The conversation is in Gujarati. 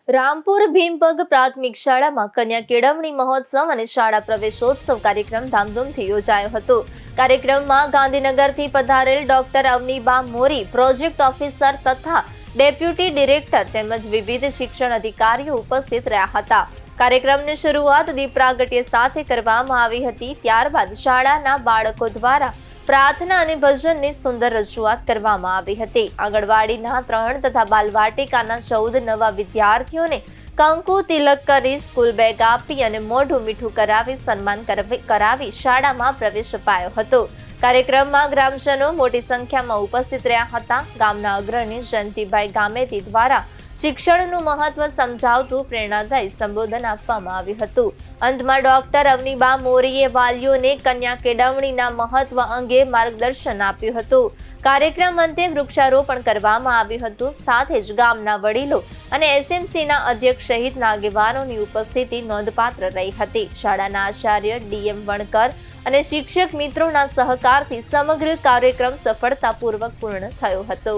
રામપુર ભીમપગ પ્રાથમિક શાળામાં કન્યા કેળવણી મહોત્સવ અને શાળા પ્રવેશોત્સવ કાર્યક્રમ ધામધૂમથી યોજાયો હતો। કાર્યક્રમમાં ગાંધીનગરથી પધારેલ ડોક્ટર અવનીબા મોરી, પ્રોજેક્ટ ઓફિસર તથા ડેપ્યુટી ડિરેક્ટર તેમજ વિવિધ શિક્ષણ અધિકારીઓ ઉપસ્થિત રહ્યા હતા। કાર્યક્રમની શરૂઆત દીપ પ્રાગટ્ય સાથે કરવામાં આવી હતી। ત્યારબાદ શાળાના બાળકો દ્વારા પ્રાર્થના અને ભજનની સુંદર રજૂઆત કરવામાં આવી હતી। આંગણવાડીના 3 તથા બાલવાટિકાના 14 નવા વિદ્યાર્થીઓને કંકુ તિલક કરી સ્કૂલ બેગ આપી અને મોઢું મીઠું કરાવી સન્માન કરાવી શાળામાં પ્રવેશ અપાયો હતો। કાર્યક્રમમાં ગ્રામજનો મોટી સંખ્યામાં ઉપસ્થિત રહ્યા હતા। ગામના અગ્રણી જયંતિભાઈ ગામેતી દ્વારા શિક્ષણનું મહત્વ સમજાવતું પ્રેરણાદાયી સંબોધન આપવામાં આવ્યું હતું। અંતમાં ડોક્ટર અવનીબા મોરીએ વાલીઓને કન્યા કેળવણીના મહત્વ અંગે માર્ગદર્શન આપ્યું હતું। કાર્યક્રમ અંતે વૃક્ષારોપણ કરવામાં આવ્યું હતું। સાથે જ ગામના વડીલો અને એસએમસીના અધ્યક્ષ સહિતના આગેવાનોની ઉપસ્થિતિ નોંધપાત્ર રહી હતી। શાળાના આચાર્ય ડીએમ વણકર અને શિક્ષક મિત્રોના સહકારથી સમગ્ર કાર્યક્રમ સફળતાપૂર્વક પૂર્ણ થયો હતો।